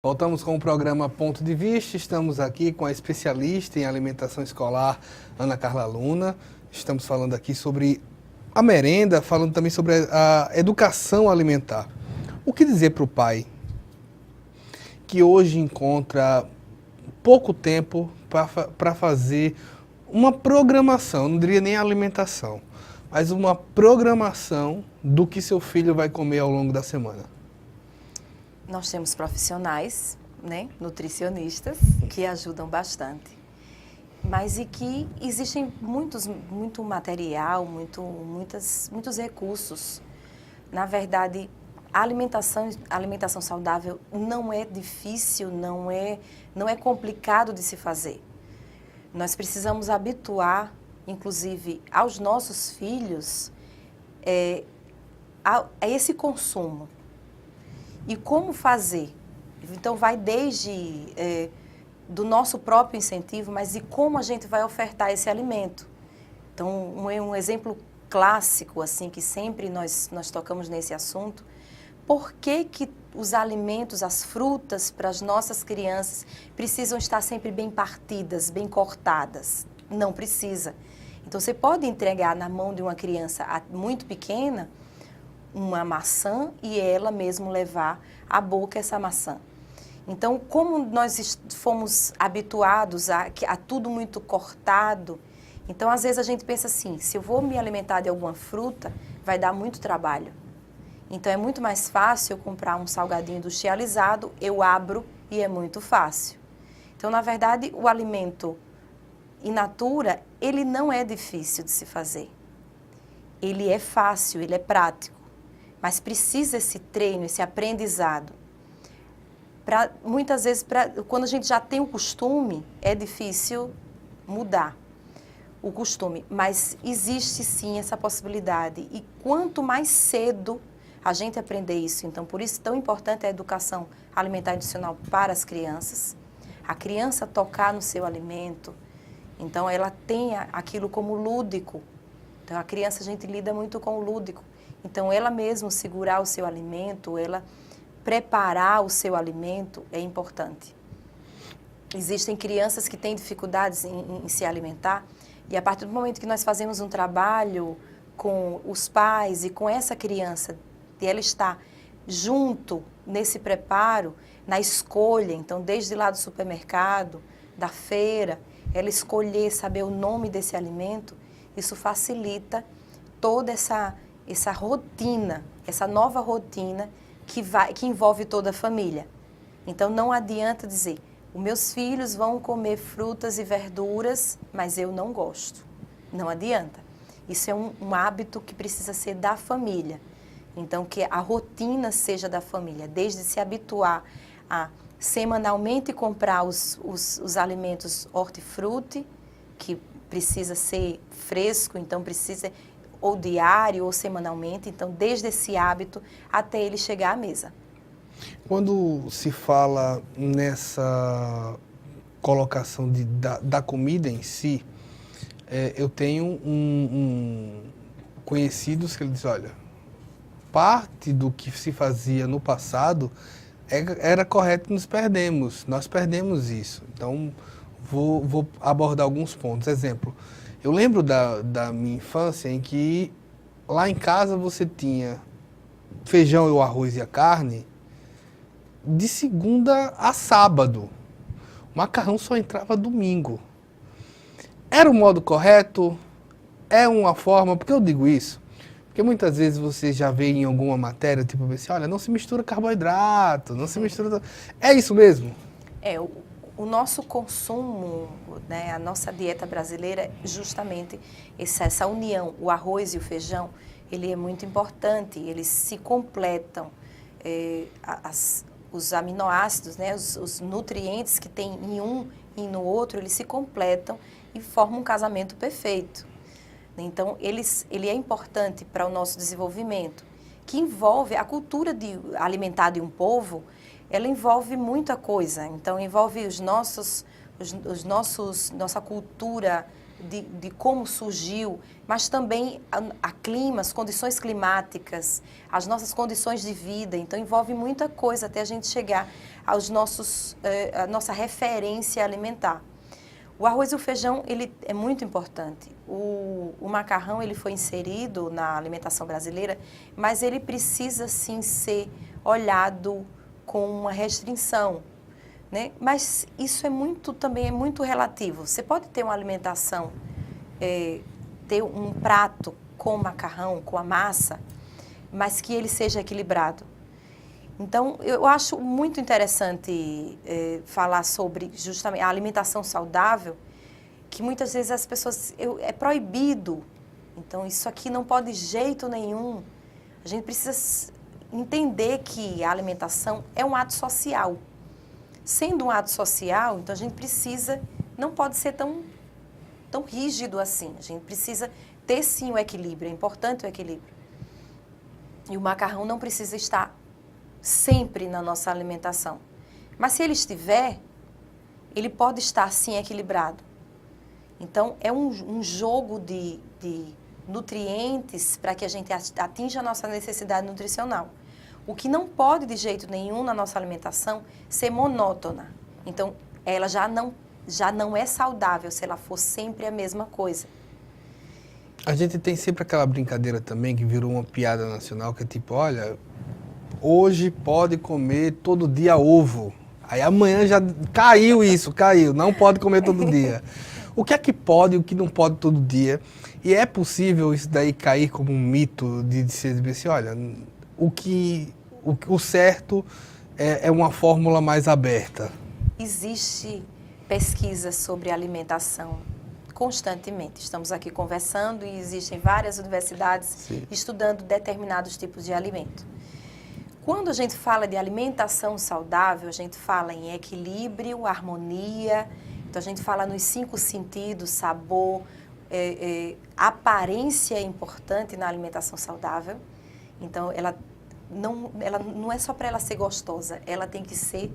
Voltamos com o programa Ponto de Vista. Estamos aqui com a especialista em alimentação escolar, Ana Carla Luna. Estamos falando aqui sobre a merenda, falando também sobre a educação alimentar. O que dizer para o pai que hoje encontra pouco tempo para fazer uma programação, não diria nem alimentação, mas uma programação do que seu filho vai comer ao longo da semana? Nós temos profissionais, né, nutricionistas, que ajudam bastante. Mas e que existem muito material, muitos recursos. Na verdade, a alimentação saudável não é difícil, não é complicado de se fazer. Nós precisamos habituar, inclusive, aos nossos filhos a esse consumo. E como fazer? Então, vai desde do nosso próprio incentivo, mas e como a gente vai ofertar esse alimento. Então, um exemplo clássico, assim, que sempre nós tocamos nesse assunto, por que os alimentos, as frutas para as nossas crianças precisam estar sempre bem partidas, bem cortadas? Não precisa. Então, você pode entregar na mão de uma criança muito pequena uma maçã e ela mesmo levar à boca essa maçã. Então, como nós fomos habituados a tudo muito cortado, então às vezes a gente pensa assim, se eu vou me alimentar de alguma fruta, vai dar muito trabalho. Então é muito mais fácil eu comprar um salgadinho industrializado, eu abro e é muito fácil. Então, na verdade, o alimento in natura, ele não é difícil de se fazer. Ele é fácil, ele é prático. Mas precisa esse treino, esse aprendizado. Muitas vezes, quando a gente já tem o costume, é difícil mudar o costume. Mas existe sim essa possibilidade. E quanto mais cedo a gente aprender isso, então por isso é tão importante a educação alimentar nutricional para as crianças. A criança tocar no seu alimento, então ela tenha aquilo como lúdico. Então a criança, a gente lida muito com o lúdico. Então, ela mesma segurar o seu alimento, ela preparar o seu alimento é importante. Existem crianças que têm dificuldades em se alimentar e a partir do momento que nós fazemos um trabalho com os pais e com essa criança, e ela está junto nesse preparo, na escolha, então desde lá do supermercado, da feira, ela escolher, saber o nome desse alimento, isso facilita toda essa rotina, essa nova rotina que envolve toda a família. Então, não adianta dizer, os meus filhos vão comer frutas e verduras, mas eu não gosto. Não adianta. Isso é um hábito que precisa ser da família. Então, que a rotina seja da família, desde se habituar a semanalmente comprar os alimentos hortifruti, que precisa ser fresco, então precisa ou diário ou semanalmente, então desde esse hábito até ele chegar à mesa. Quando se fala nessa colocação da comida em si, eu tenho conhecidos que ele diz, olha, parte do que se fazia no passado era correto e nós perdemos isso. Então, vou abordar alguns pontos. Exemplo, eu lembro da minha infância em que lá em casa você tinha feijão e o arroz e a carne de segunda a sábado. O macarrão só entrava domingo. Era o modo correto? É uma forma... Por que eu digo isso? Porque muitas vezes você já vê em alguma matéria, tipo assim, olha, não se mistura carboidrato, não se mistura... É isso mesmo? O nosso consumo, né, a nossa dieta brasileira, justamente essa união, o arroz e o feijão, ele é muito importante, eles se completam. Os aminoácidos, né, os nutrientes que tem em um e no outro, eles se completam e formam um casamento perfeito. Então, ele é importante para o nosso desenvolvimento, que envolve a cultura alimentar de um povo. Ela envolve muita coisa, então envolve nossa cultura de como surgiu, mas também a clima, as condições climáticas, as nossas condições de vida. Então, envolve muita coisa até a gente chegar aos a nossa referência alimentar. O arroz e o feijão, ele é muito importante. O macarrão, ele foi inserido na alimentação brasileira, mas ele precisa, sim, ser olhado com uma restrição, né? Mas isso também é muito relativo. Você pode ter uma alimentação, ter um prato com macarrão, com a massa, mas que ele seja equilibrado. Então, eu acho muito interessante falar sobre justamente a alimentação saudável, que muitas vezes as pessoas, é proibido. Então, isso aqui não pode de jeito nenhum. A gente precisa entender que a alimentação é um ato social. Sendo um ato social, então a gente precisa, não pode ser tão rígido assim. A gente precisa ter sim o equilíbrio, é importante o equilíbrio. E o macarrão não precisa estar sempre na nossa alimentação. Mas se ele estiver, ele pode estar sim equilibrado. Então, é um jogo de nutrientes para que a gente atinja a nossa necessidade nutricional. O que não pode de jeito nenhum na nossa alimentação ser monótona. Então, ela já não é saudável se ela for sempre a mesma coisa. A gente tem sempre aquela brincadeira também que virou uma piada nacional, que é tipo, olha, hoje pode comer todo dia ovo. Aí amanhã já caiu, não pode comer todo dia. O que é que pode e o que não pode todo dia? E é possível isso daí cair como um mito de se dizer assim, olha, o certo é uma fórmula mais aberta. Existe pesquisa sobre alimentação constantemente. Estamos aqui conversando e existem várias universidades Sim. estudando determinados tipos de alimento. Quando a gente fala de alimentação saudável, a gente fala em equilíbrio, harmonia. Então, a gente fala nos 5 sentidos, sabor, aparência é importante na alimentação saudável. Então, ela não é só para ela ser gostosa, ela tem que ser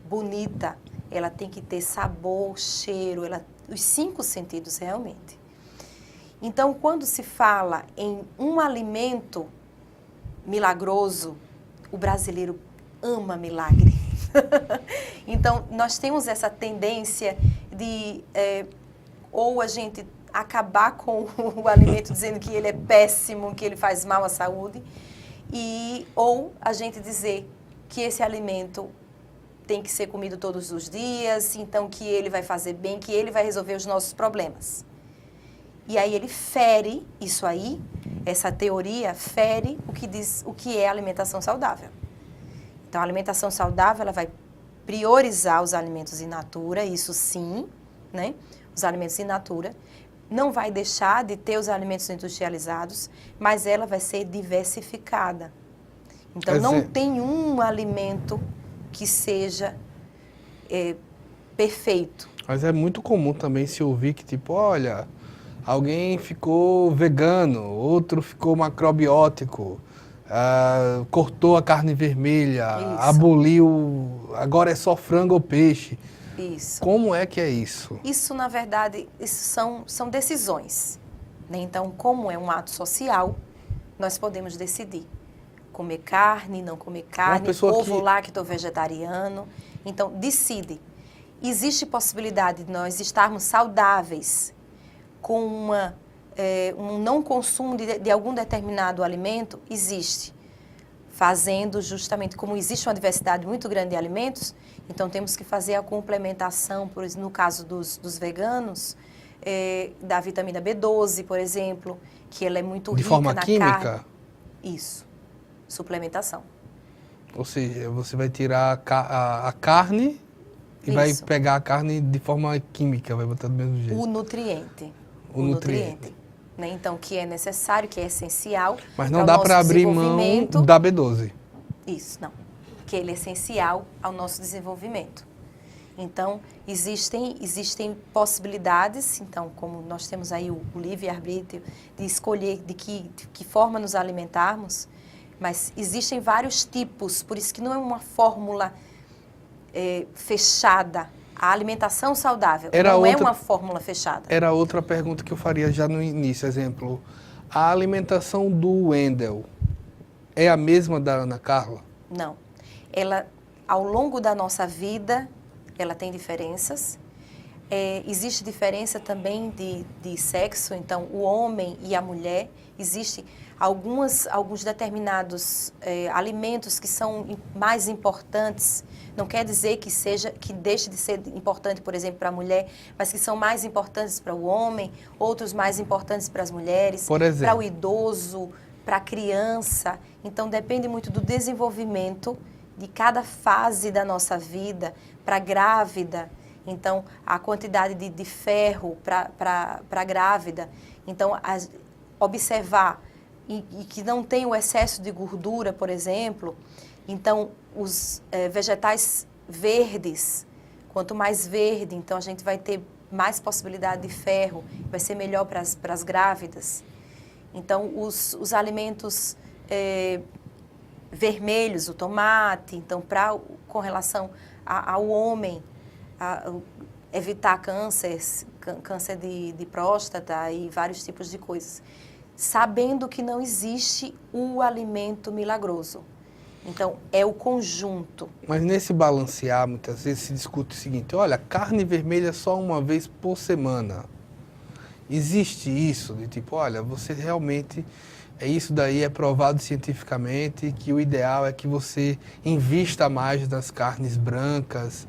bonita, ela tem que ter sabor, cheiro, os 5 sentidos realmente. Então, quando se fala em um alimento milagroso, o brasileiro ama milagre. Então, nós temos essa tendência de ou a gente acabar com o alimento dizendo que ele é péssimo, que ele faz mal à saúde, ou a gente dizer que esse alimento tem que ser comido todos os dias, então que ele vai fazer bem, que ele vai resolver os nossos problemas. E aí ele fere isso aí, essa teoria fere o que é alimentação saudável. Então, a alimentação saudável, ela vai priorizar os alimentos in natura, isso sim, né? Os alimentos in natura. Não vai deixar de ter os alimentos industrializados, mas ela vai ser diversificada. Então, não tem um alimento que seja perfeito. Mas é muito comum também se ouvir que, tipo, olha, alguém ficou vegano, outro ficou macrobiótico, cortou a carne vermelha, Isso. aboliu, agora é só frango ou peixe. Isso. Como é que é isso? Isso, na verdade, são decisões, né? Então, como é um ato social, nós podemos decidir. Comer carne, não comer carne, ovo lacto-vegetariano. Então, decide. Existe possibilidade de nós estarmos saudáveis com um não consumo de algum determinado alimento? Existe. Fazendo justamente, como existe uma diversidade muito grande de alimentos, então temos que fazer a complementação, no caso dos veganos, da vitamina B12, por exemplo, que ela é muito rica na carne. De forma química? Isso. Suplementação. Ou seja, você vai tirar a carne e vai pegar a carne de forma química, vai botar do mesmo jeito. O nutriente. O nutriente. Né? Então, que é necessário, que é essencial. Mas não dá para abrir mão da B12. Isso, não. Que ele é essencial ao nosso desenvolvimento. Então, existem possibilidades, então, como nós temos aí o livre-arbítrio de escolher de que forma nos alimentarmos, mas existem vários tipos, por isso que não é uma fórmula fechada, A alimentação saudável Era não é outra- uma fórmula fechada. Era outra pergunta que eu faria já no início, exemplo. A alimentação do Wendel é a mesma da Ana Carla? Não. Ela, ao longo da nossa vida, ela tem diferenças. Existe diferença também de sexo, então o homem e a mulher. Existem alguns determinados alimentos que são mais importantes. Não quer dizer que deixe de ser importante, por exemplo, para a mulher, mas que são mais importantes para o homem, outros mais importantes para as mulheres, Por exemplo? para o idoso, para a criança. Então depende muito do desenvolvimento de cada fase da nossa vida, para a grávida. Então, a quantidade de ferro para a grávida. Então, observar e que não tem o excesso de gordura, por exemplo. Então, os vegetais verdes, quanto mais verde, então a gente vai ter mais possibilidade de ferro, vai ser melhor para as grávidas. Então, os alimentos vermelhos, o tomate, então, com relação ao homem, evitar câncer de próstata e vários tipos de coisas, sabendo que não existe o alimento milagroso. Então, é o conjunto. Mas nesse balancear, muitas vezes se discute o seguinte, olha, carne vermelha só uma vez por semana. Existe isso de tipo, olha, você realmente, isso daí é provado cientificamente, que o ideal é que você invista mais nas carnes brancas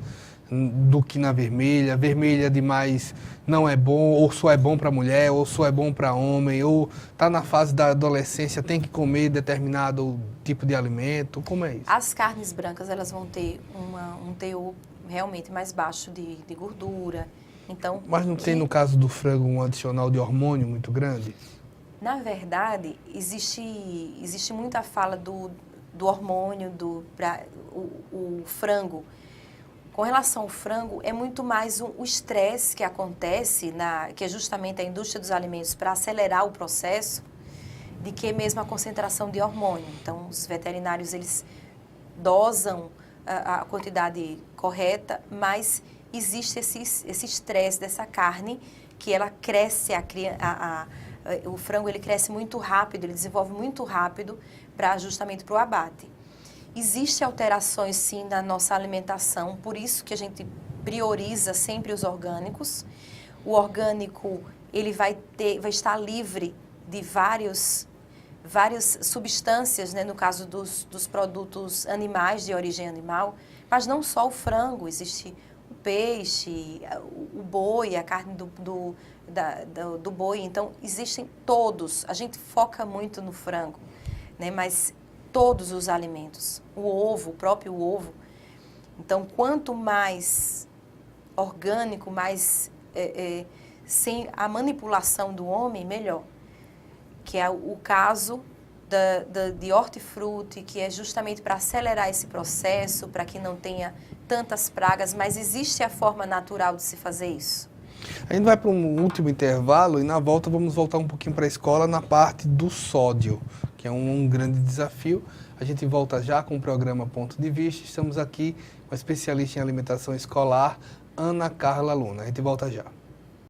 do que na vermelha. Vermelha demais não é bom, ou só é bom para mulher, ou só é bom para homem, ou está na fase da adolescência, tem que comer determinado tipo de alimento. Como é isso? As carnes brancas, elas vão ter um teor realmente mais baixo de gordura. Então, Mas não tem, no caso do frango, um adicional de hormônio muito grande? Na verdade, existe muita fala do hormônio, o frango. Com relação ao frango, é muito mais o estresse que acontece, que é justamente a indústria dos alimentos para acelerar o processo, de que mesmo a concentração de hormônio. Então, os veterinários, eles dosam a quantidade correta, mas existe esse estresse dessa carne, que ela cresce, o frango ele cresce muito rápido, ele desenvolve muito rápido justamente para o abate. Existem alterações, sim, na nossa alimentação, por isso que a gente prioriza sempre os orgânicos. O orgânico, ele vai estar livre de várias substâncias, né, no caso dos produtos animais, de origem animal, mas não só o frango, existe o peixe, o boi, a carne do boi. Então, existem todos. A gente foca muito no frango, né, mas todos os alimentos, o próprio ovo. Então, quanto mais orgânico, mais sem a manipulação do homem, melhor. Que é o caso de hortifruti, que é justamente para acelerar esse processo, para que não tenha tantas pragas, mas existe a forma natural de se fazer isso. A gente vai para um último intervalo e na volta vamos voltar um pouquinho para a escola na parte do sódio, que é um grande desafio. A gente volta já com o programa Ponto de Vista. Estamos aqui com a especialista em alimentação escolar, Ana Carla Luna. A gente volta já.